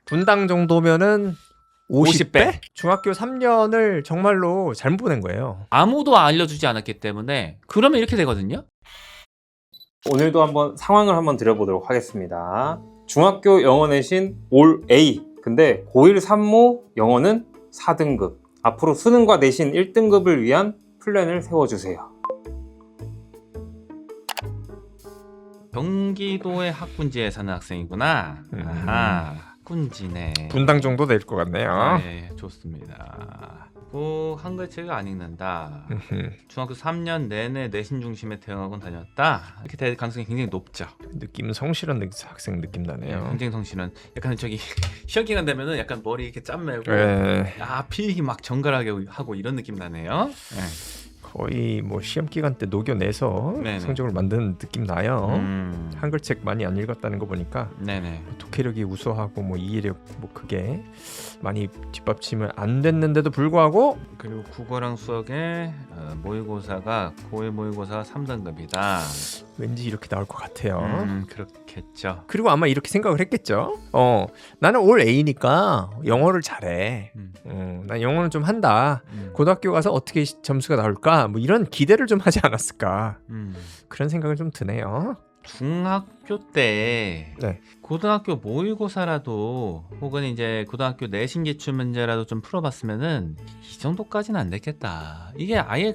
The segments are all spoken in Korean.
분당 정도면은 50배? 50배? 중학교 3년을 정말로 잘못 보낸 거예요. 아무도 알려주지 않았기 때문에 그러면 이렇게 되거든요. 오늘도 한번 상황을 한번 드려보도록 하겠습니다. 중학교 영어 내신 올 A. 근데 고1 산모 영어는 4등급. 앞으로 수능과 내신 1등급을 위한 플랜을 세워주세요. 경기도의 학군지에 사는 학생이구나. 아하, 학군지네. 분당 정도 될 것 같네요. 아, 예, 좋습니다. 한글책을 안 읽는다. 중학교 3년 내내 내신 중심의 대형학원 다녔다. 이렇게 될 가능성이 굉장히 높죠. 느낌 성실한 학생 느낌 나네요. 굉장히 성실은 약간 저기 시험 기간 되면은 약간 머리 이렇게 짬매고 예, 필기 막 정갈하게 하고 이런 느낌 나네요. 거의 뭐 시험 기간 때 녹여내서 네네. 성적을 만드는 느낌 나요. 음. 한글책 많이 안 읽었다는 거 보니까 네네. 독해력이 우수하고 뭐 이해력 뭐 그게 많이 뒷받침을 안 됐는데도 불구하고 그리고 국어랑 수학의 모의고사가 고1 모의고사 3등급이다. 왠지 이렇게 나올 것 같아요. 그렇겠죠. 그리고 아마 이렇게 생각을 했겠죠. 나는 올 A니까 영어를 잘해. 난 영어는 좀 한다. 고등학교 가서 어떻게 점수가 나올까? 뭐 이런 기대를 좀 하지 않았을까? 그런 생각을 좀 드네요. 중학교 때 네. 고등학교 모의고사라도 혹은 이제 고등학교 내신 기출 문제라도 좀 풀어봤으면은 이 정도까지는 안 됐겠다. 이게 아예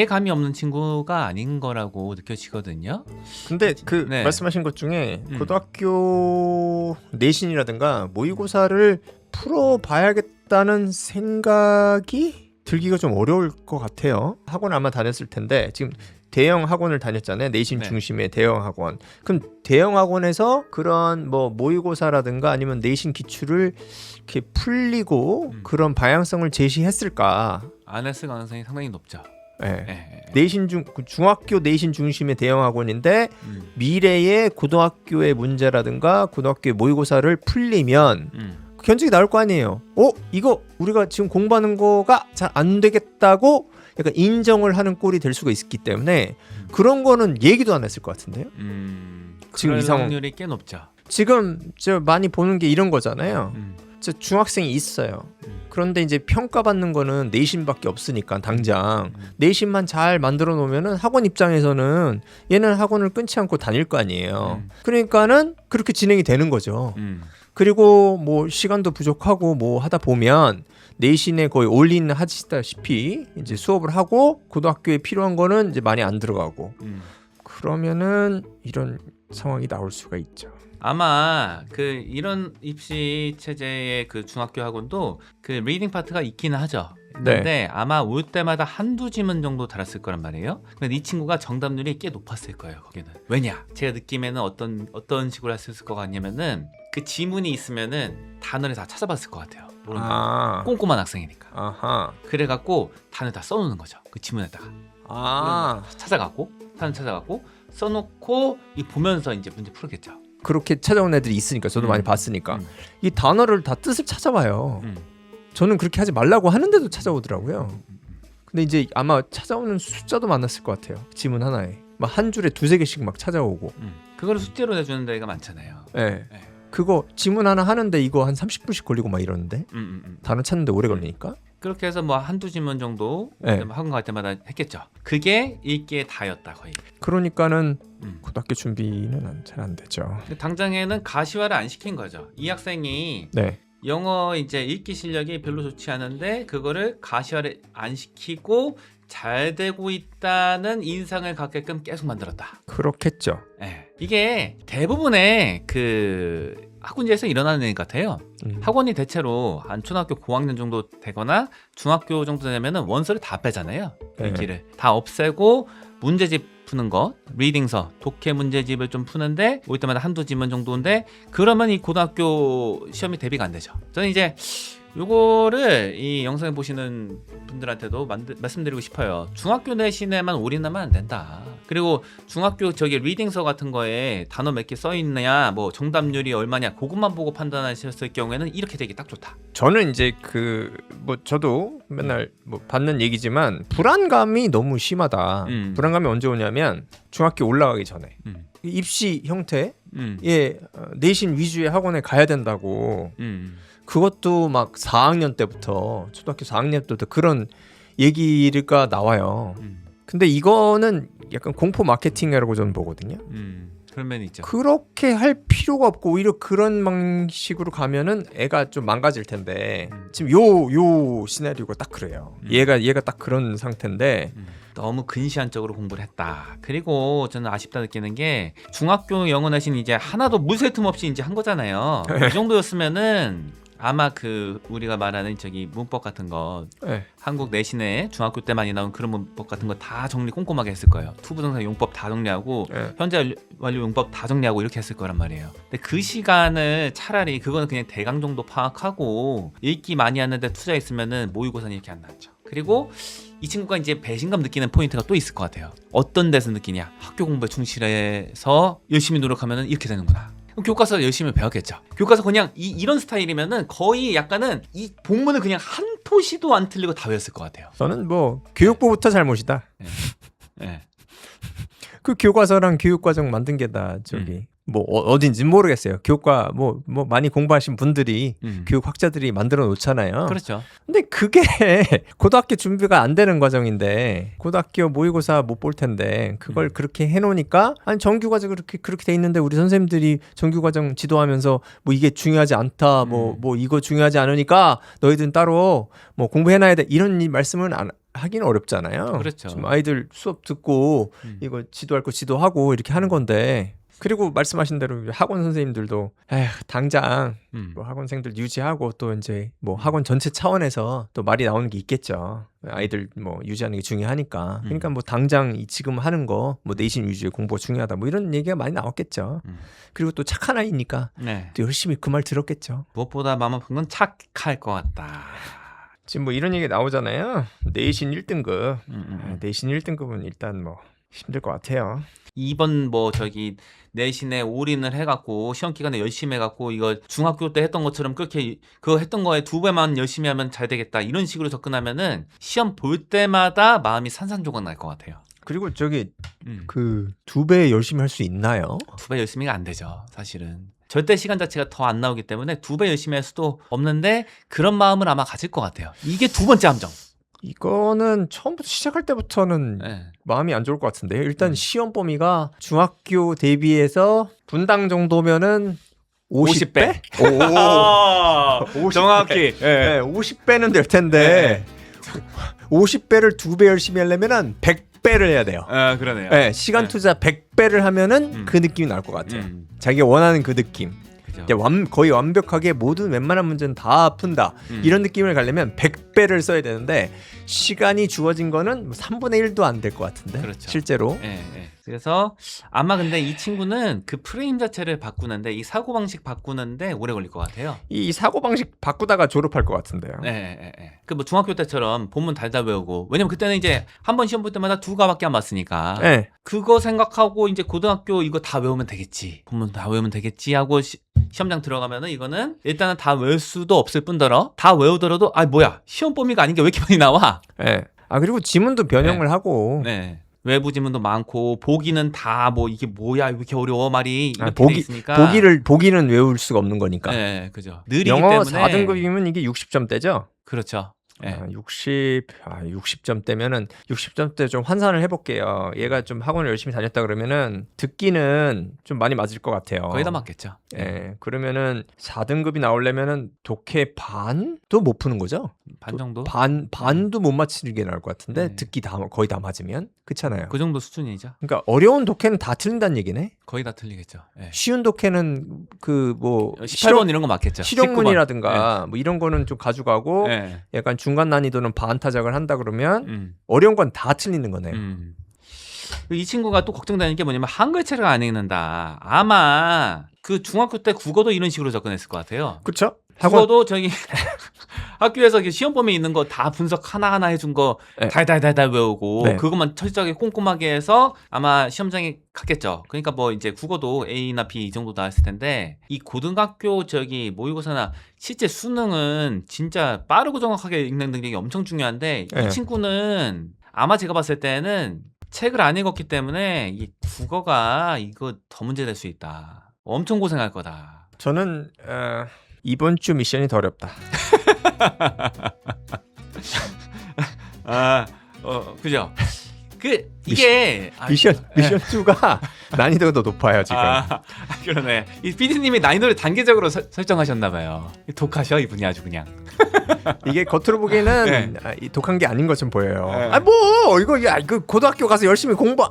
감이 없는 친구가 아닌 거라고 느껴지거든요. 근데 그 네. 말씀하신 것 중에 고등학교 내신이라든가 모의고사를 풀어봐야겠다는 생각이 들기가 좀 어려울 것 같아요. 학원 아마 다녔을 텐데 지금 대형 학원을 다녔잖아요. 내신 네. 중심의 대형 학원. 그럼 대형 학원에서 그런 뭐 모의고사라든가 아니면 내신 기출을 이렇게 풀리고 그런 방향성을 제시했을까? 안 했을 가능성이 상당히 높죠. 네. 중학교 내신 중심의 대형 학원인데 미래의 고등학교의 문제라든가 고등학교의 모의고사를 풀리면 견적이 나올 거 아니에요. 이거 우리가 지금 공부하는 거가 잘 안 되겠다고 약간 인정을 하는 꼴이 될 수가 있기 때문에 그런 거는 얘기도 안 했을 것 같은데요. 지금 이 상황 확률이 꽤 높죠. 지금 저 많이 보는 게 이런 거잖아요. 저 중학생이 있어요. 그런데 이제 평가받는 거는 내신밖에 없으니까 당장 내신만 잘 만들어 놓으면은 학원 입장에서는 얘는 학원을 끊지 않고 다닐 거 아니에요. 그러니까는 그렇게 진행이 되는 거죠. 그리고 뭐 시간도 부족하고 뭐 하다 보면 내신에 거의 올인 하시다시피 이제 수업을 하고 고등학교에 필요한 거는 이제 많이 안 들어가고 그러면은 이런 상황이 나올 수가 있죠. 아마 이런 입시 체제의 그 중학교 학원도 그 리딩 파트가 있기는 하죠. 근데 아마 올 때마다 한두 지문 정도 달았을 거란 말이에요. 근데 이 친구가 정답률이 꽤 높았을 거예요. 거기는 왜냐? 제가 느낌에는 어떤 식으로 했을 것 같냐면은 그 지문이 있으면은 단어를 다 찾아봤을 것 같아요. 모른다. 꼼꼼한 학생이니까. 아하. 그래갖고 단어 다 써놓는 거죠. 그 지문에다가. 찾아갖고 단어 찾아갖고 써놓고 이 보면서 이제 문제 풀겠죠. 그렇게 찾아온 애들이 있으니까 저도 많이 봤으니까 이 단어를 다 뜻을 찾아봐요. 저는 그렇게 하지 말라고 하는데도 찾아오더라고요. 근데 이제 아마 찾아오는 숫자도 많았을 것 같아요. 지문 하나에 막 한 줄에 두세 개씩 막 찾아오고 그거를 숙제로 내주는 데가 많잖아요. 네. 그거 지문 하나 하는데 이거 한 30분씩 걸리고 막 이러는데 단어 찾는데 오래 걸리니까 그렇게 해서 뭐 한두 지문 정도 학원 갈 때마다 했겠죠. 그게 읽기에 다였다 거의. 그러니까는 고등학교 준비는 잘 안 되죠. 당장에는 가시화를 안 시킨 거죠. 이 학생이 영어 이제 읽기 실력이 별로 좋지 않은데 그거를 가시화를 안 시키고 잘 되고 있다는 인상을 갖게끔 계속 만들었다. 그렇겠죠. 이게 대부분의 그 학군지에서 일어나는 일 같아요. 학원이 대체로 한 초등학교 고학년 정도 되거나 중학교 정도 되면은 원서를 다 빼잖아요. 읽기를 다 없애고 문제집 푸는 거, 리딩서, 독해 문제집을 좀 푸는데 올 때마다 한두 지문 정도인데 그러면 이 고등학교 시험이 대비가 안 되죠. 저는 이제 요거를 이 영상을 보시는 분들한테도 말씀드리고 싶어요. 중학교 내신에만 올인하면 안 된다. 그리고 중학교 저기 리딩서 같은 거에 단어 몇 개 써 있느냐, 뭐 정답률이 얼마냐, 그것만 보고 판단하셨을 경우에는 이렇게 되기 딱 좋다. 저는 이제 뭐 저도 맨날 뭐 받는 얘기지만 불안감이 너무 심하다. 불안감이 언제 오냐면 중학교 올라가기 전에 입시 형태 내신 위주의 학원에 가야 된다고. 그것도 막 4학년 때부터 초등학교 4학년 때부터 그런 얘기가 나와요. 근데 이거는 약간 공포 마케팅이라고 저는 보거든요. 그런 면이 있죠. 그렇게 할 필요가 없고 오히려 그런 방식으로 가면은 애가 좀 망가질 텐데 지금 요 시나리오가 딱 그래요. 얘가 딱 그런 상태인데 너무 근시안적으로 공부를 했다. 그리고 저는 아쉽다 느끼는 게 중학교 영어 내신 이제 하나도 무새 틈 없이 이제 한 거잖아요. 이 정도였으면은 아마 그 우리가 말하는 저기 문법 같은 거 네. 한국 내신에 중학교 때 많이 나온 그런 문법 같은 거 다 정리 꼼꼼하게 했을 거예요. 투부정사 용법 다 정리하고 네. 현재 완료 용법 다 정리하고 이렇게 했을 거란 말이에요. 근데 그 시간을 차라리 그거는 그냥 대강 정도 파악하고 읽기 많이 하는데 투자했으면은 모의고사는 이렇게 안 나왔죠. 그리고 이 친구가 이제 배신감 느끼는 포인트가 또 있을 것 같아요. 어떤 데서 느끼냐? 학교 공부에 충실해서 열심히 노력하면은 이렇게 되는구나. 그럼 교과서 열심히 배웠겠죠. 교과서 그냥 이런 스타일이면은 거의 약간은 이 본문을 그냥 한 토시도 안 틀리고 다 외웠을 것 같아요. 저는 뭐 교육부부터 잘못이다. 네. 그 교과서랑 교육과정 만든 게 다 저기 뭐 어딘지 모르겠어요. 교과 뭐 많이 공부하신 분들이 교육학자들이 만들어 놓잖아요. 그렇죠. 근데 그게 고등학교 준비가 안 되는 과정인데 고등학교 모의고사 못 볼 텐데 그걸 그렇게 해놓으니까 아니 정규과정 그렇게 돼 있는데 우리 선생님들이 정규과정 지도하면서 뭐 이게 중요하지 않다 뭐 이거 중요하지 않으니까 너희들은 따로 뭐 공부해놔야 돼 이런 말씀은 안 하기는 어렵잖아요. 그렇죠. 지금 아이들 수업 듣고 이거 지도할 거 지도하고 이렇게 하는 건데 그리고 말씀하신 대로 학원 선생님들도 당장 뭐 학원생들 유지하고 또 이제 뭐 학원 전체 차원에서 또 말이 나오는 게 있겠죠. 아이들 뭐 유지하는 게 중요하니까. 그러니까 뭐 당장 지금 하는 거 뭐 내신 위주의 공부가 중요하다 뭐 이런 얘기가 많이 나왔겠죠. 그리고 또 착한 아이니까 네. 또 열심히 그 말 들었겠죠. 무엇보다 마음 아픈 건 착할 것 같다. 지금 뭐 이런 얘기 나오잖아요. 내신 1등급. 내신 1등급은 일단 뭐 힘들 것 같아요. 이번 뭐 저기 내신에 올인을 해갖고 시험 기간에 열심히 해갖고 이거 중학교 때 했던 것처럼 그렇게 그거 했던 거에 2배만 열심히 하면 잘 되겠다 이런 식으로 접근하면은 시험 볼 때마다 마음이 산산조각 날 것 같아요. 그리고 저기 그 2배 열심히 할 수 있나요? 2배 열심히가 안 되죠, 사실은. 절대 시간 자체가 더 안 나오기 때문에 2배 열심히 할 수도 없는데 그런 마음을 아마 가질 것 같아요. 이게 두 번째 함정. 이거는 처음부터 시작할 때부터는 마음이 안 좋을 것 같은데요. 일단 시험 범위가 중학교 대비해서 분당 정도면은 50배? 50배. 정확히. 50배는 될 텐데 50배를 2배 열심히 하려면은 100배를 해야 돼요. 그러네요. 시간 투자 100배를 하면은 그 느낌이 날 것 같아요. 자기가 원하는 그 느낌. 거의 완벽하게 모든 웬만한 문제는 다 푼다 이런 느낌을 가려면 100배를 써야 되는데 시간이 주어진 거는 3분의 1도 안 될 것 같은데 그렇죠. 실제로 그래서 아마 근데 이 친구는 그 프레임 자체를 바꾸는데 이 사고방식 바꾸는데 오래 걸릴 것 같아요. 이 사고방식 바꾸다가 졸업할 것 같은데요. 그 뭐 중학교 때처럼 본문 달달 외우고 왜냐면 그때는 이제 한 번 시험 볼 때마다 2과밖에 안 봤으니까 그거 생각하고 이제 고등학교 이거 다 외우면 되겠지 본문 다 외우면 되겠지 하고 시험장 들어가면은 이거는 일단은 다 외울 수도 없을 뿐더러 다 외우더라도 뭐야 시험 범위가 아닌 게 왜 이렇게 많이 나와? 그리고 지문도 변형을 하고 외부 지문도 많고 보기는 다 뭐 이게 뭐야 왜 이렇게 어려워 말이 이렇게 돼 있으니까 보기는 외울 수가 없는 거니까. 그죠. 느리기 영어 때문에 4등급이면 이게 60점대죠? 그렇죠. 60점대면은 60점대 좀 환산을 해볼게요. 얘가 좀 학원을 열심히 다녔다 그러면은 듣기는 좀 많이 맞을 것 같아요. 거의 다 맞겠죠. 그러면은 4등급이 나오려면은 독해 반도 못 푸는 거죠? 반 정도? 반도 못 맞히는 게 나을 것 같은데 듣기 거의 다 맞으면 그렇잖아요. 그 정도 수준이죠. 그러니까 어려운 독해는 다 틀린다는 얘기네. 거의 다 틀리겠죠. 쉬운 독해는 그 뭐 18번 이런 거 맞겠죠. 실용문이라든가 뭐 이런 거는 좀 가져가고 약간 중간 난이도는 반타작을 한다 그러면 어려운 건 다 틀리는 거네요. 이 친구가 또 걱정되는 게 뭐냐면 한글체를 안 읽는다. 아마 그 중학교 때 국어도 이런 식으로 접근했을 것 같아요. 그렇죠? 국어도 저기 학교에서 시험 범위에 있는 거 다 분석 하나하나 해준 거 달달달달 외우고 그것만 철저하게 꼼꼼하게 해서 아마 시험장에 갔겠죠. 그러니까 뭐 이제 국어도 A나 B 이 정도 나왔을 텐데 이 고등학교 저기 모의고사나 실제 수능은 진짜 빠르고 정확하게 읽는 능력이 엄청 중요한데 이 친구는 아마 제가 봤을 때는 책을 안 읽었기 때문에 이 국어가 이거 더 문제될 수 있다. 엄청 고생할 거다. 저는 이번 주 미션이 더 어렵다. 그죠? 이게 미션 2가 난이도가 더 높아요 지금. 그러네. 이 PD님이 난이도를 단계적으로 설정하셨나 봐요. 독하셔 이분이 아주 그냥. 이게 겉으로 보기에는 네. 이 독한 게 아닌 것처럼 보여요. 네. 뭐 이거 고등학교 가서 열심히 공부.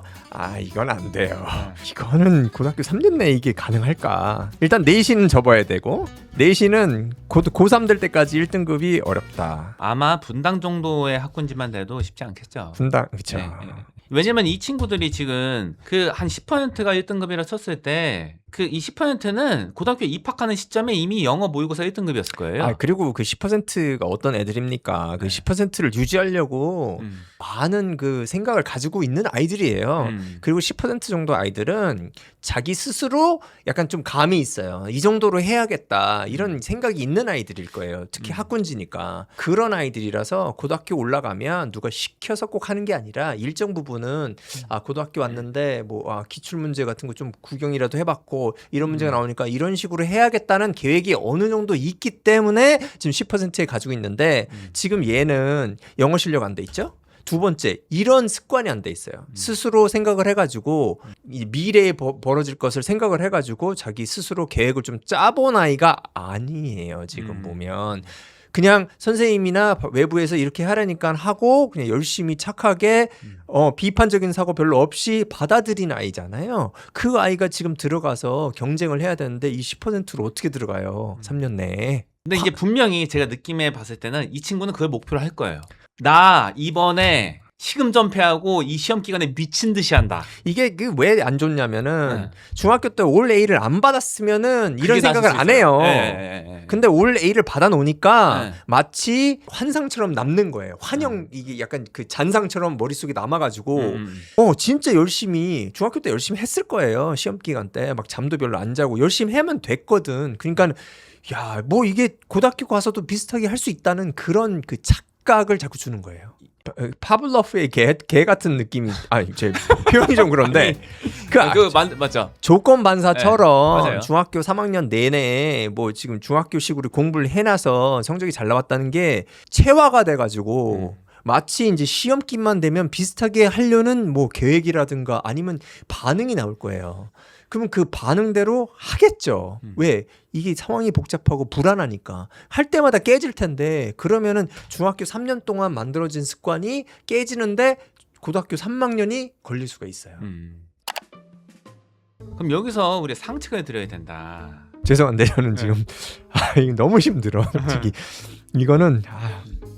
이건 안 돼요. 이거는 고등학교 3년 내에 이게 가능할까? 일단 내신은 접어야 되고 내신은 고3 될 때까지 1등급이 어렵다. 아마 분당 정도의 학군지만 돼도 쉽지 않겠죠. 분당 그렇죠. 네. 왜냐면 이 친구들이 지금 그 한 10%가 1등급이라 쳤을 때 그 이 10%는 고등학교 입학하는 시점에 이미 영어 모의고사 1등급이었을 거예요. 그리고 그 10%가 어떤 애들입니까? 그 10%를 유지하려고 많은 그 생각을 가지고 있는 아이들이에요. 그리고 10% 정도 아이들은 자기 스스로 약간 좀 감이 있어요. 이 정도로 해야겠다 이런 생각이 있는 아이들일 거예요. 특히 학군지니까. 그런 아이들이라서 고등학교 올라가면 누가 시켜서 꼭 하는 게 아니라 일정 부분은 고등학교 왔는데 뭐 기출 문제 같은 거 좀 구경이라도 해봤고 이런 문제가 나오니까 이런 식으로 해야겠다는 계획이 어느 정도 있기 때문에 지금 10%에 가지고 있는데 지금 얘는 영어 실력 안 돼 있죠? 두 번째, 이런 습관이 안 돼 있어요. 스스로 생각을 해가지고 이 미래에 벌어질 것을 생각을 해가지고 자기 스스로 계획을 좀 짜본 아이가 아니에요. 지금 보면. 그냥 선생님이나 외부에서 이렇게 하라니까 하고 그냥 열심히 착하게 비판적인 사고 별로 없이 받아들인 아이잖아요. 그 아이가 지금 들어가서 경쟁을 해야 되는데 이 10%로 어떻게 들어가요? 3년 내에. 근데 이게 분명히 제가 느낌에 봤을 때는 이 친구는 그걸 목표로 할 거예요. 나 이번에 시금 전폐하고 이 시험 기간에 미친 듯이 한다. 이게 왜 안 좋냐면은 중학교 때 올 A를 안 받았으면은 이런 생각을 안 해요. 근데 올 A를 받아 놓으니까 마치 환상처럼 남는 거예요. 환영 이게 약간 그 잔상처럼 머릿속에 남아가지고 진짜 열심히 중학교 때 열심히 했을 거예요. 시험 기간 때 막 잠도 별로 안 자고 열심히 하면 됐거든. 그러니까 야, 뭐 이게 고등학교 가서도 비슷하게 할 수 있다는 그런 그 착각을 자꾸 주는 거예요. 파블로프의 개 같은 느낌이 제 표현이 좀 그런데 맞죠. 조건 반사처럼 맞아요. 중학교 3학년 내내 뭐 지금 중학교식으로 공부를 해놔서 성적이 잘 나왔다는 게 체화가 돼가지고 마치 이제 시험기만 되면 비슷하게 하려는 뭐 계획이라든가 아니면 반응이 나올 거예요. 그러면 그 반응대로 하겠죠. 왜? 이게 상황이 복잡하고 불안하니까. 할 때마다 깨질 텐데 그러면은 중학교 3년 동안 만들어진 습관이 깨지는데 고등학교 3학년이 걸릴 수가 있어요. 그럼 여기서 우리 상책을 드려야 된다. 죄송한데 저는 지금 이거 너무 힘들어. 솔직히 이거는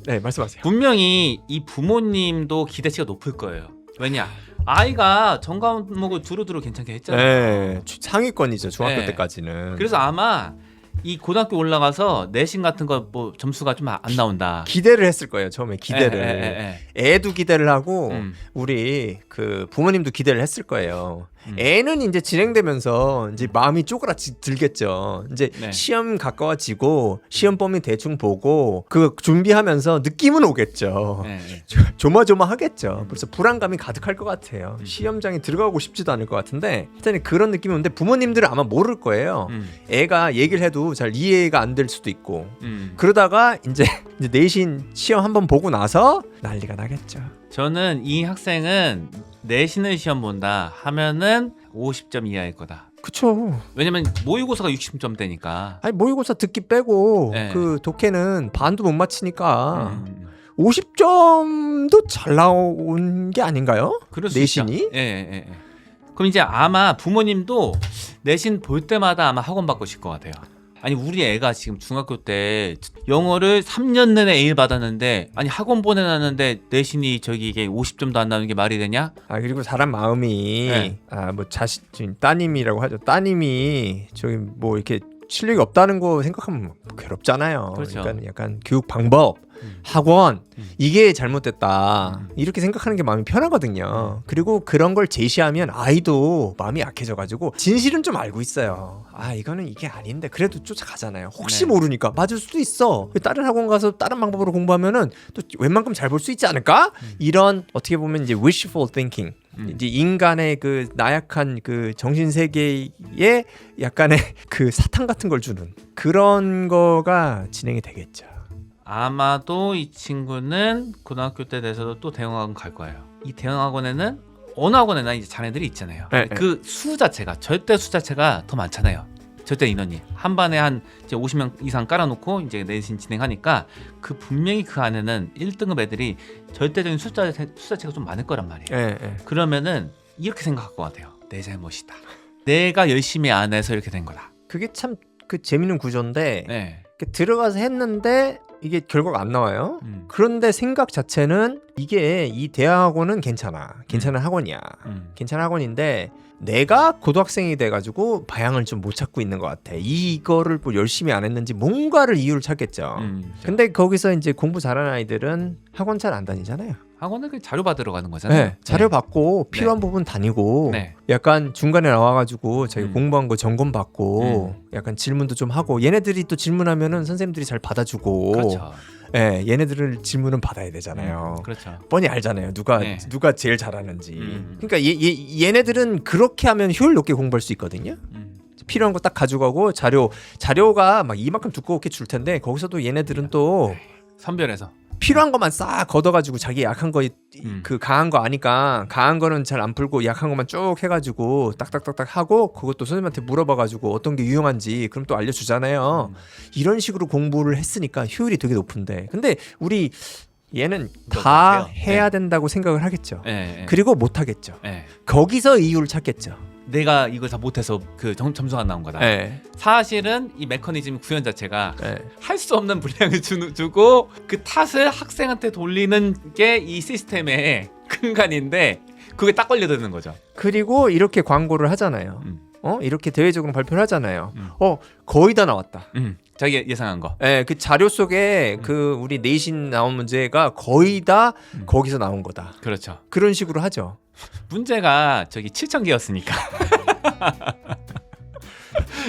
네, 말씀하세요. 분명히 이 부모님도 기대치가 높을 거예요. 왜냐? 아이가 전 과목을 두루두루 괜찮게 했잖아요. 네, 상위권이죠 중학교 때까지는. 그래서 아마 이 고등학교 올라가서 내신 같은 거 뭐 점수가 좀 안 나온다. 기대를 했을 거예요 처음에 기대를. 애도 기대를 하고 우리 그 부모님도 기대를 했을 거예요. 애는 이제 진행되면서 이제 마음이 쪼그라들겠죠. 이제 시험 가까워지고 시험 범위 대충 보고 그 준비하면서 느낌은 오겠죠. 조마조마하겠죠. 그래서 불안감이 가득할 것 같아요. 시험장에 들어가고 싶지도 않을 것 같은데 일단 그런 느낌이 오는데 부모님들은 아마 모를 거예요. 애가 얘기를 해도 잘 이해가 안 될 수도 있고 그러다가 이제 내신 시험 한번 보고 나서 난리가 나겠죠. 저는 이 학생은 내신을 시험 본다 하면은 50점 이하일 거다. 그쵸. 왜냐면 모의고사가 60점대니까. 모의고사 듣기 빼고 그 독해는 반도 못 맞히니까 50점도 잘 나온 게 아닌가요? 내신이? 예. 그럼 이제 아마 부모님도 내신 볼 때마다 아마 학원 바꾸실 것 같아요. 아니 우리 애가 지금 중학교 때 영어를 3년 내내 A를 받았는데 아니 학원 보내놨는데 내신이 저기 이게 50점도 안 나오는 게 말이 되냐? 그리고 사람 마음이 뭐 따님이라고 하죠. 따님이 저기 뭐 이렇게 실력이 없다는 거 생각하면 괴롭잖아요. 그렇죠. 그러니까 약간 교육 방법, 학원 이게 잘못됐다 이렇게 생각하는 게 마음이 편하거든요. 그리고 그런 걸 제시하면 아이도 마음이 약해져가지고 진실은 좀 알고 있어요. 이거는 이게 아닌데 그래도 쫓아가잖아요. 혹시 모르니까 맞을 수도 있어. 다른 학원 가서 다른 방법으로 공부하면은 또 웬만큼 잘 볼 수 있지 않을까? 이런 어떻게 보면 이제 wishful thinking 이제 인간의 그 나약한 그 정신 세계에 약간의 그 사탕 같은 걸 주는 그런 거가 진행이 되겠죠. 아마도 이 친구는 고등학교 때 돼서도 또 대형학원 갈 거예요. 이 대형학원에는 어느 학원에나 이제 자네들이 있잖아요. 네, 그 수 자체가 절대 수 자체가 더 많잖아요. 절대 인원이 한 반에 한 이제 50명 이상 깔아놓고 이제 내신 진행하니까 그 분명히 그 안에는 1등급 애들이 절대적인 수 자체가 좀 많을 거란 말이에요. 네. 그러면은 이렇게 생각할 것 같아요. 내 잘못이다. 내가 열심히 안 해서 이렇게 된 거다. 그게 참 그 재밌는 구조인데 네. 들어가서 했는데 이게 결과가 안 나와요. 그런데 생각 자체는 이게 이 대학원은 괜찮은 학원이야. 괜찮은 학원인데 내가 고등학생이 돼가지고 방향을 좀 못 찾고 있는 것 같아. 이거를 뭐 열심히 안 했는지 뭔가를 이유를 찾겠죠. 근데 거기서 이제 공부 잘하는 아이들은 학원 잘 안 다니잖아요. 학원을 그 자료 받으러 가는 거잖아요. 네, 자료 받고 필요한 부분 다니고 네. 약간 중간에 나와가지고 자기 음. 공부한 거 점검 받고 약간 질문도 좀 하고 얘네들이 또 질문하면은 선생님들이 잘 받아주고 그렇죠. 예, 얘네들은 질문은 받아야 되잖아요. 그렇죠. 뻔히 알잖아요. 누가 네. 제일 잘하는지. 음. 그러니까 얘네들은 그렇게 하면 효율 높게 공부할 수 있거든요. 필요한 거 딱 가져가고 자료가 막 이만큼 두껍게 줄 텐데 거기서도 얘네들은 또 선별해서 필요한 것만 싹 걷어가지고 자기 약한 거 그 강한 거 아니까 강한 거는 잘 안 풀고 약한 것만 쭉 해가지고 딱딱딱딱 하고 그것도 선생님한테 물어봐가지고 어떤 게 유용한지 그럼 또 알려주잖아요. 이런 식으로 공부를 했으니까 효율이 되게 높은데 근데 우리 얘는 다 해야 된다고 생각을 하겠죠. 네. 그리고 못 하겠죠. 네. 거기서 이유를 찾겠죠. 내가 이걸 다 못해서 그 점수가 안 나온 거다. 네. 사실은 이 메커니즘 구현 자체가 네. 할 수 없는 분량을 주고 그 탓을 학생한테 돌리는 게 이 시스템의 근간인데 그게 딱 걸려드는 거죠. 그리고 이렇게 광고를 하잖아요. 이렇게 대외적으로 발표를 하잖아요. 거의 다 나왔다. 자기 예상한 거. 네, 그 자료 속에 그 우리 내신 나온 문제가 거의 다 거기서 나온 거다. 그렇죠. 그런 식으로 하죠. 문제가 저기 7,000개였으니까.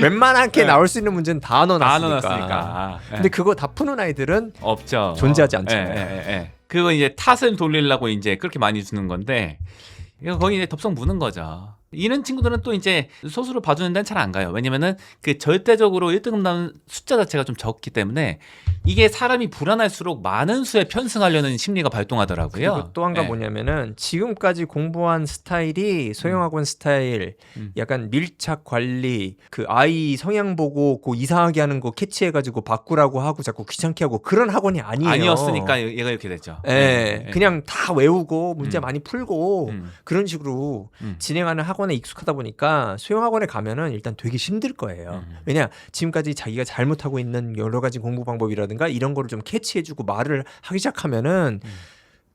웬만하게 네. 나올 수 있는 문제는 다 넣어놨으니까. 넣어놨으니까. 근데 그거 다 푸는 아이들은 없죠. 존재하지 않잖아요. 그거 이제 탓을 돌리려고 이제 그렇게 많이 주는 건데 이거 거의 이제 덥석 무는 거죠. 이런 친구들은 또 이제 소수로 봐주는 데는 잘 안 가요. 왜냐면은 그 절대적으로 1등급 나오는 숫자 자체가 좀 적기 때문에 이게 사람이 불안할수록 많은 수에 편승하려는 심리가 발동하더라고요. 그리고 또 한 가지 뭐냐면은 지금까지 공부한 스타일이 소형학원 스타일, 약간 밀착 관리, 그 아이 성향 보고 그 이상하게 하는 거 캐치해가지고 바꾸라고 하고 자꾸 귀찮게 하고 그런 학원이 아니에요. 아니었으니까 얘가 이렇게 됐죠. 네, 그냥 다 외우고 문제 많이 풀고 그런 식으로 진행하는 학원에 익숙하다 보니까 소형학원에 가면은 일단 되게 힘들 거예요. 왜냐 지금까지 자기가 잘못하고 있는 여러 가지 공부 방법이라든가 이런 거를 좀 캐치해주고 말을 하기 시작하면은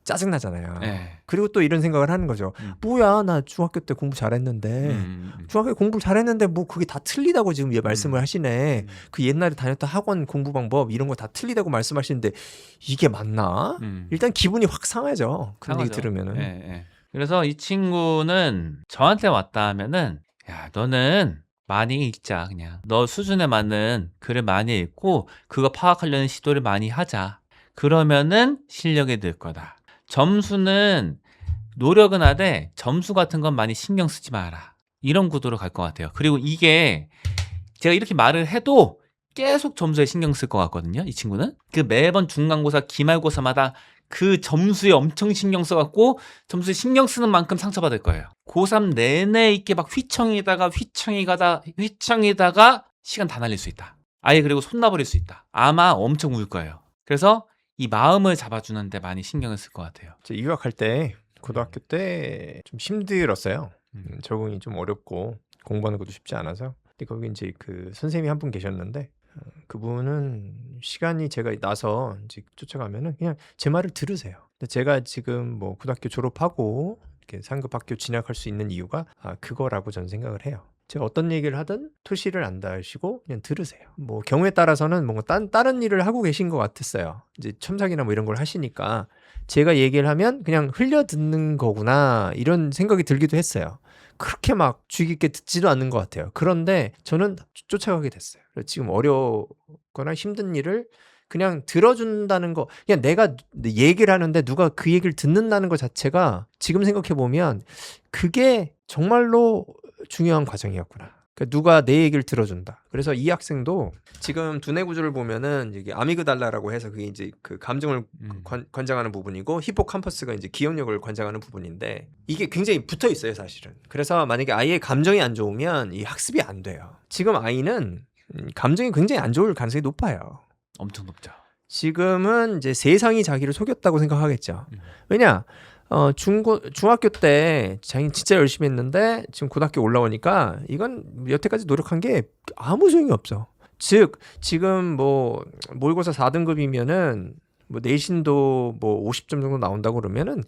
짜증나잖아요. 그리고 또 이런 생각을 하는 거죠. 뭐야 나 중학교 때 공부 잘했는데 중학교 때 공부 잘했는데 뭐 그게 다 틀리다고 지금 말씀을 하시네. 그 옛날에 다녔던 학원 공부 방법 이런 거 다 틀리다고 말씀하시는데 이게 맞나? 일단 기분이 확 상하죠. 그런 얘기 들으면은. 그래서 이 친구는 저한테 왔다 하면은 야 너는 많이 읽자 그냥 너 수준에 맞는 글을 많이 읽고 그거 파악하려는 시도를 많이 하자. 그러면은 실력이 늘 거다. 점수는 노력은 하되 점수 같은 건 많이 신경 쓰지 마라. 이런 구도로 갈 것 같아요. 그리고 이게 제가 이렇게 말을 해도 계속 점수에 신경 쓸 것 같거든요. 이 친구는 그 매번 중간고사 기말고사마다 그 점수에 엄청 신경 써갖고 점수에 신경 쓰는 만큼 상처받을 거예요. 고3 내내 이렇게 막 휘청이다가 시간 다 날릴 수 있다. 아예 그리고 손 놔버릴 수 있다. 아마 엄청 울 거예요. 그래서 이 마음을 잡아주는데 많이 신경을 쓸 것 같아요. 유학할 때 고등학교 때 좀 힘들었어요. 적응이 좀 어렵고 공부하는 것도 쉽지 않아서. 근데 거기 이제 그 선생님이 한 분 계셨는데 그분은 시간이 제가 나서 이제 쫓아가면은 그냥 제 말을 들으세요. 근데 제가 지금 뭐 고등학교 졸업하고 이렇게 상급 학교 진학할 수 있는 이유가 그거라고 저는 생각을 해요. 제가 어떤 얘기를 하든 토시를 안 다시고 그냥 들으세요. 뭐 경우에 따라서는 뭔가 다른 일을 하고 계신 것 같았어요. 이제 첨삭이나 뭐 이런 걸 하시니까 제가 얘기를 하면 그냥 흘려 듣는 거구나 이런 생각이 들기도 했어요. 그렇게 막 주의 깊게 듣지도 않는 것 같아요. 그런데 저는 쫓아가게 됐어요. 지금 어렵거나 힘든 일을 그냥 들어준다는 거, 그냥 내가 얘기를 하는데 누가 그 얘기를 듣는다는 것 자체가 지금 생각해 보면 그게 정말로 중요한 과정이었구나. 그러니까 누가 내 얘기를 들어준다. 그래서 이 학생도 지금 두뇌 구조를 보면은 이게 아미그달라라고 해서 그게 이제 그 감정을 관장하는 부분이고 히포캄퍼스가 이제 기억력을 관장하는 부분인데 이게 굉장히 붙어 있어요, 사실은. 그래서 만약에 아이의 감정이 안 좋으면 이 학습이 안 돼요. 지금 아이는 감정이 굉장히 안 좋을 가능성이 높아요. 엄청 높죠. 지금은 이제 세상이 자기를 속였다고 생각하겠죠. 왜냐? 중학교 때 자기는 진짜 열심히 했는데 지금 고등학교 올라오니까 이건 여태까지 노력한 게 아무 소용이 없어. 즉 지금 뭐 모의고사 4등급이면은 뭐 내신도 뭐 50점 정도 나온다고 그러면은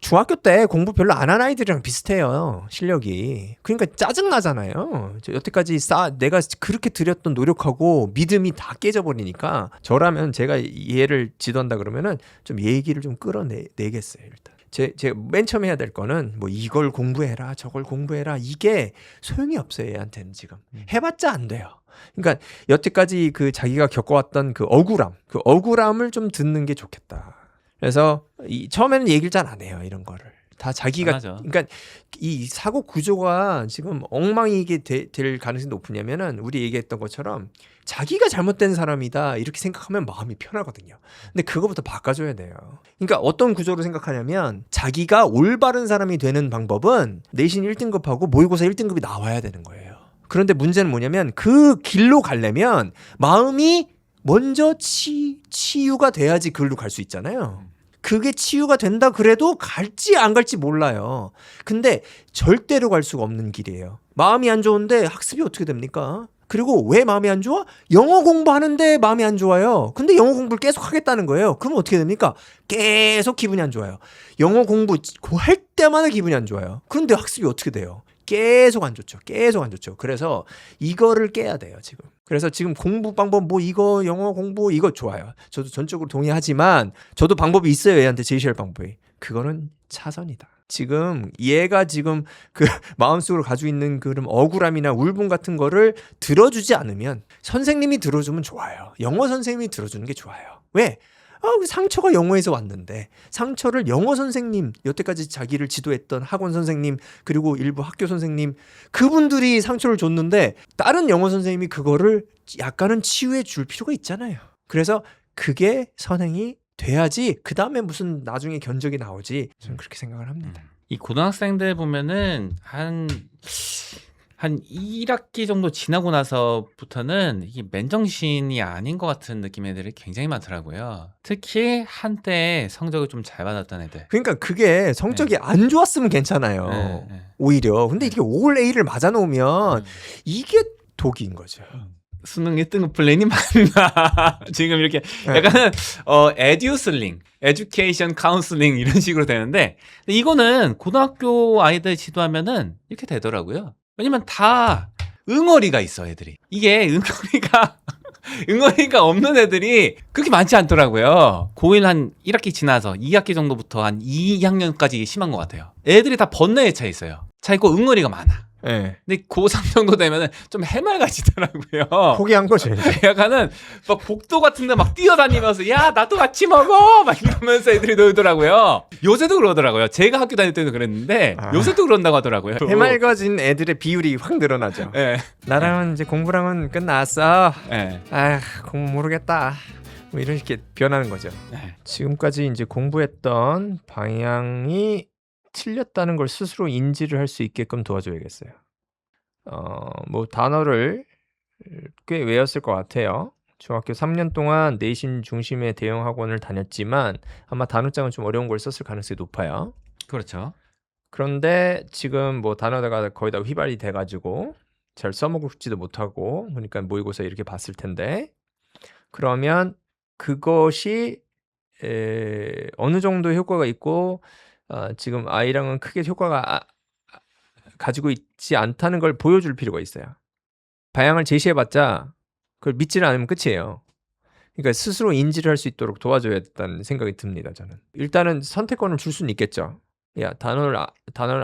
중학교 때 공부 별로 안 한 아이들이랑 비슷해요, 실력이. 그러니까 짜증 나잖아요. 여태까지 내가 그렇게 들였던 노력하고 믿음이 다 깨져버리니까 저라면 제가 얘를 지도한다 그러면은 좀 얘기를 좀 끌어내겠어요, 일단. 제가 맨 처음 해야 될 거는 뭐 이걸 공부해라 저걸 공부해라 이게 소용이 없어요, 얘한테는. 지금 해봤자 안 돼요. 그러니까 여태까지 그 자기가 겪어왔던 그 억울함을 좀 듣는 게 좋겠다. 그래서 처음에는 얘기를 잘 안 해요, 이런 거를. 다 자기가 맞아. 그러니까 이 사고 구조가 지금 엉망이게 될 가능성이 높으냐면은 우리 얘기했던 것처럼 자기가 잘못된 사람이다 이렇게 생각하면 마음이 편하거든요. 근데 그거부터 바꿔줘야 돼요. 그러니까 어떤 구조로 생각하냐면 자기가 올바른 사람이 되는 방법은 내신 1등급하고 모의고사 1등급이 나와야 되는 거예요. 그런데 문제는 뭐냐면 그 길로 가려면 마음이 먼저 치유가 돼야지 그 길로 갈 수 있잖아요. 그게 치유가 된다 그래도 갈지 안 갈지 몰라요. 근데 절대로 갈 수가 없는 길이에요. 마음이 안 좋은데 학습이 어떻게 됩니까? 그리고 왜 마음이 안 좋아? 영어 공부하는데 마음이 안 좋아요. 근데 영어 공부를 계속 하겠다는 거예요. 그럼 어떻게 됩니까? 계속 기분이 안 좋아요. 영어 공부할 때마다 기분이 안 좋아요. 그런데 학습이 어떻게 돼요? 계속 안 좋죠. 계속 안 좋죠. 그래서 이거를 깨야 돼요, 지금. 그래서 지금 공부 방법 뭐 이거 영어 공부 이거 좋아요. 저도 전적으로 동의하지만 저도 방법이 있어요, 얘한테 제시할 방법이. 그거는 차선이다. 지금 얘가 지금 그 마음속으로 가지고 있는 그런 억울함이나 울분 같은 거를 들어주지 않으면 선생님이 들어주면 좋아요. 영어 선생님이 들어주는 게 좋아요. 왜? 상처가 영어에서 왔는데 상처를 영어 선생님, 여태까지 자기를 지도했던 학원 선생님 그리고 일부 학교 선생님 그분들이 상처를 줬는데 다른 영어 선생님이 그거를 약간은 치유해 줄 필요가 있잖아요. 그래서 그게 선행이 돼야지 그 다음에 무슨 나중에 견적이 나오지, 저는 그렇게 생각을 합니다. 이 고등학생들 보면은 한 1학기 정도 지나고 나서부터는 이게 맨정신이 아닌 것 같은 느낌의 애들이 굉장히 많더라고요. 특히 한때 성적을 좀 잘 받았던 애들. 그러니까 그게 성적이 안 좋았으면 괜찮아요. 오히려. 근데 이게 올 A를 맞아놓으면 이게 독인 거죠. 수능 1등급 플랜이 맞나? 지금 이렇게 약간 에듀슬링, 에듀케이션 카운슬링 이런 식으로 되는데 이거는 고등학교 아이들 지도하면은 이렇게 되더라고요. 왜냐면 다 응어리가 있어, 애들이. 이게 응어리가 없는 애들이 그렇게 많지 않더라고요. 고1 한 1학기 지나서 2학기 정도부터 한 2학년까지 심한 것 같아요. 애들이 다 번뇌에 차 있어요. 차 있고 응어리가 많아. 네. 근데 고3 정도 되면은 좀 해맑아지더라고요. 포기한 거죠. 약간은 막 복도 같은데 막 뛰어다니면서 야 나도 같이 먹어 막 이러면서 애들이 놀더라고요. 요새도 그러더라고요. 제가 학교 다닐 때도 그랬는데 요새도 그런다고 하더라고요. 해맑아진 애들의 비율이 확 늘어나죠. 네. 나랑은 이제 공부랑은 끝났어. 네. 공부 모르겠다. 뭐 이런 식의 변하는 거죠. 네. 지금까지 이제 공부했던 방향이 틀렸다는 걸 스스로 인지를 할 수 있게끔 도와줘야겠어요. 뭐 단어를 꽤 외웠을 것 같아요. 중학교 3년 동안 내신 중심의 대형 학원을 다녔지만 아마 단어장은 좀 어려운 걸 썼을 가능성이 높아요. 그렇죠. 그런데 지금 뭐 단어가 거의 다 휘발이 돼가지고 잘 써먹지도 못하고 그러니까 모의고사 이렇게 봤을 텐데, 그러면 그것이 어느 정도 효과가 있고 지금 아이랑은 크게 효과가 가지고 있지 않다는 걸 보여줄 필요가 있어요. 방향을 제시해봤자 그걸 믿지를 않으면 끝이에요. 그러니까 스스로 인지를 할 수 있도록 도와줘야 된다는 생각이 듭니다, 저는. 일단은 선택권을 줄 수는 있겠죠. 야, 단어를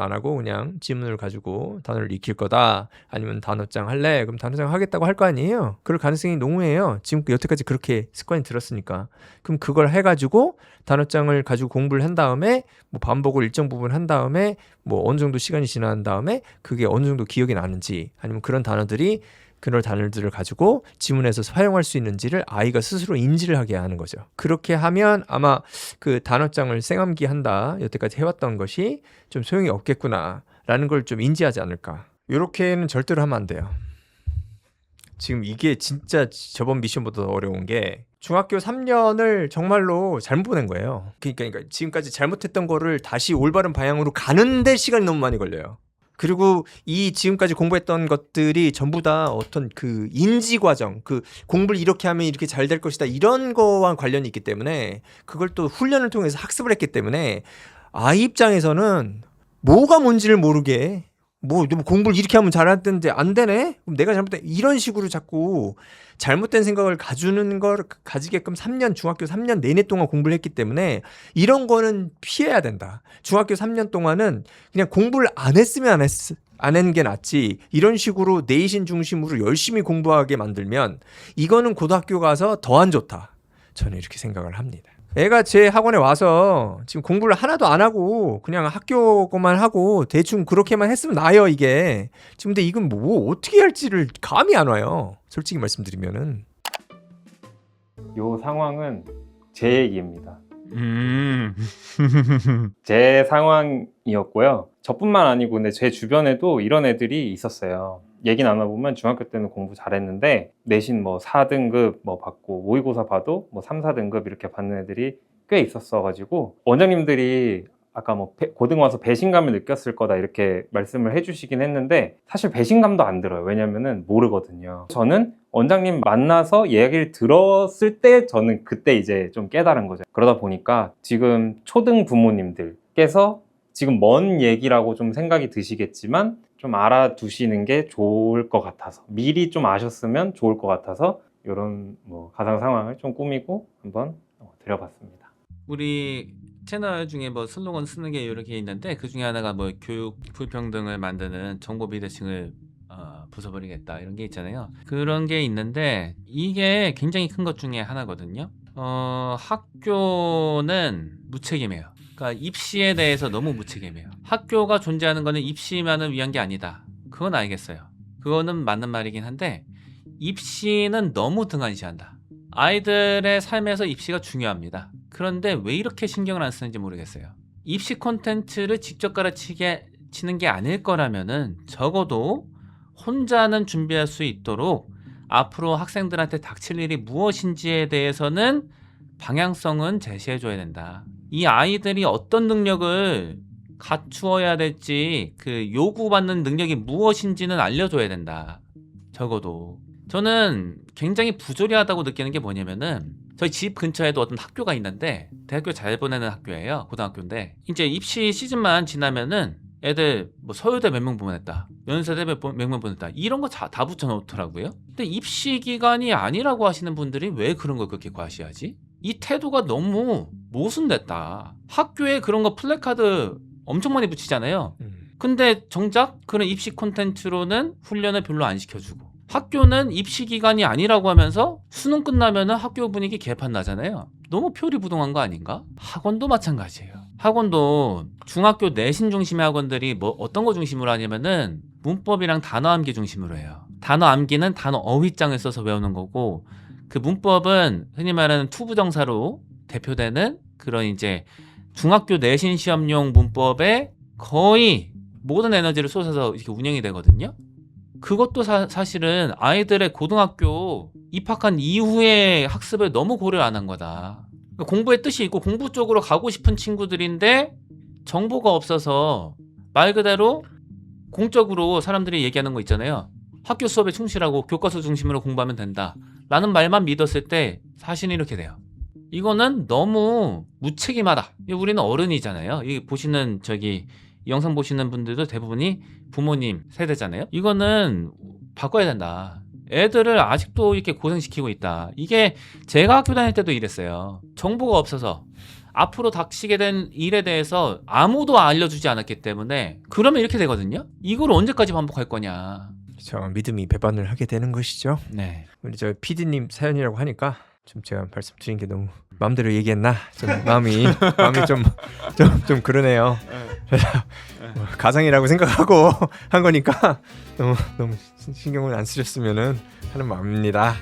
안 하고 그냥 지문을 가지고 단어를 익힐 거다. 아니면 단어장 할래? 그럼 단어장 하겠다고 할 거 아니에요. 그럴 가능성이 농후해요. 지금 여태까지 그렇게 습관이 들었으니까. 그럼 그걸 해가지고 단어장을 가지고 공부를 한 다음에 뭐 반복을 일정 부분 한 다음에 뭐 어느 정도 시간이 지난 다음에 그게 어느 정도 기억이 나는지 아니면 그런 단어들을 가지고 지문에서 사용할 수 있는지를 아이가 스스로 인지를 하게 하는 거죠. 그렇게 하면 아마 그 단어장을 생암기 한다 여태까지 해왔던 것이 좀 소용이 없겠구나라는 걸 좀 인지하지 않을까. 이렇게는 절대로 하면 안 돼요. 지금 이게 진짜 저번 미션보다 더 어려운 게 중학교 3년을 정말로 잘못 보낸 거예요. 그러니까 지금까지 잘못했던 거를 다시 올바른 방향으로 가는데 시간이 너무 많이 걸려요. 그리고 이 지금까지 공부했던 것들이 전부 다 어떤 그 인지 과정, 그 공부를 이렇게 하면 이렇게 잘 될 것이다 이런 거와 관련이 있기 때문에 그걸 또 훈련을 통해서 학습을 했기 때문에 아이 입장에서는 뭐가 뭔지를 모르게 뭐 공부를 이렇게 하면 잘하는데 안 되네? 그럼 내가 잘못된 이런 식으로 자꾸 잘못된 생각을 가지게끔 중학교 3년 내내 동안 공부를 했기 때문에 이런 거는 피해야 된다. 중학교 3년 동안은 그냥 공부를 안 했으면 안 한 게 낫지. 이런 식으로 내신 중심으로 열심히 공부하게 만들면 이거는 고등학교 가서 더 안 좋다. 저는 이렇게 생각을 합니다. 애가 제 학원에 와서 지금 공부를 하나도 안 하고 그냥 학교 것만 하고 대충 그렇게만 했으면 나아요 이게. 지금 근데 이건 뭐 어떻게 할지를 감이 안 와요. 솔직히 말씀드리면은. 요 상황은 제 얘기입니다. 제 상황이었고요. 저뿐만 아니고 근데 제 주변에도 이런 애들이 있었어요. 얘기 나눠보면 중학교 때는 공부 잘했는데 내신 뭐 4등급 뭐 받고 모의고사 봐도 뭐 3, 4등급 이렇게 받는 애들이 꽤 있었어가지고 원장님들이 아까 뭐 고등 와서 배신감을 느꼈을 거다 이렇게 말씀을 해주시긴 했는데 사실 배신감도 안 들어요. 왜냐면은 모르거든요. 저는 원장님 만나서 이야기를 들었을 때 저는 그때 이제 좀 깨달은 거죠. 그러다 보니까 지금 초등 부모님들께서 지금 먼 얘기라고 좀 생각이 드시겠지만 좀 알아두시는 게 좋을 것 같아서 미리 좀 아셨으면 좋을 것 같아서 이런 뭐 가상 상황을 좀 꾸미고 한번 드려봤습니다. 우리 채널 중에 뭐 슬로건 쓰는 게 여러 개 있는데 그 중에 하나가 뭐 교육 불평등을 만드는 정보 비대칭을 부숴버리겠다 이런 게 있잖아요. 그런 게 있는데 이게 굉장히 큰 것 중에 하나거든요. 학교는 무책임해요. 그러니까 입시에 대해서 너무 무책임해요. 학교가 존재하는 거는 입시만을 위한 게 아니다. 그건 알겠어요. 그거는 맞는 말이긴 한데 입시는 너무 등한시한다. 아이들의 삶에서 입시가 중요합니다. 그런데 왜 이렇게 신경을 안 쓰는지 모르겠어요. 입시 콘텐츠를 직접 가르치는 게 아닐 거라면은 적어도 혼자는 준비할 수 있도록 앞으로 학생들한테 닥칠 일이 무엇인지에 대해서는 방향성은 제시해줘야 된다. 이 아이들이 어떤 능력을 갖추어야 될지 그 요구받는 능력이 무엇인지는 알려줘야 된다. 적어도. 저는 굉장히 부조리하다고 느끼는 게 뭐냐면은 저희 집 근처에도 어떤 학교가 있는데 대학교 잘 보내는 학교예요. 고등학교인데 이제 입시 시즌만 지나면은 애들 뭐 서울대 몇 명 보냈다, 연세대 몇 명 보냈다 이런 거 다 붙여놓더라고요. 근데 입시 기간이 아니라고 하시는 분들이 왜 그런 걸 그렇게 과시하지? 이 태도가 너무 모순됐다. 학교에 그런 거 플래카드 엄청 많이 붙이잖아요. 근데 정작 그런 입시 콘텐츠로는 훈련을 별로 안 시켜주고 학교는 입시 기간이 아니라고 하면서 수능 끝나면은 학교 분위기 개판 나잖아요. 너무 표리부동한 거 아닌가? 학원도 마찬가지예요. 학원도 중학교 내신 중심의 학원들이 뭐 어떤 거 중심으로 하냐면은 문법이랑 단어 암기 중심으로 해요. 단어 암기는 단어 어휘장을 써서 외우는 거고 그 문법은 흔히 말하는 투부정사로 대표되는 그런 이제 중학교 내신 시험용 문법에 거의 모든 에너지를 쏟아서 이렇게 운영이 되거든요. 그것도 사실은 아이들의 고등학교 입학한 이후의 학습을 너무 고려를 안 한 거다. 그러니까 공부의 뜻이 있고 공부 쪽으로 가고 싶은 친구들인데 정보가 없어서 말 그대로 공적으로 사람들이 얘기하는 거 있잖아요. 학교 수업에 충실하고 교과서 중심으로 공부하면 된다 라는 말만 믿었을 때 사실은 이렇게 돼요. 이거는 너무 무책임하다. 우리는 어른이잖아요. 이 보시는 이 영상 보시는 분들도 대부분이 부모님 세대잖아요. 이거는 바꿔야 된다. 애들을 아직도 이렇게 고생시키고 있다. 이게 제가 학교 다닐 때도 이랬어요. 정보가 없어서 앞으로 닥치게 된 일에 대해서 아무도 알려주지 않았기 때문에 그러면 이렇게 되거든요. 이걸 언제까지 반복할 거냐. 저 믿음이 배반을 하게 되는 것이죠. 네. 우리 저 PD님 사연이라고 하니까 좀 제가 말씀드린 게 너무 마음대로 얘기했나 좀 마음이 좀 그러네요. 그래서 뭐 가상이라고 생각하고 한 거니까 너무 신경을 안 쓰셨으면은 하는 마음입니다.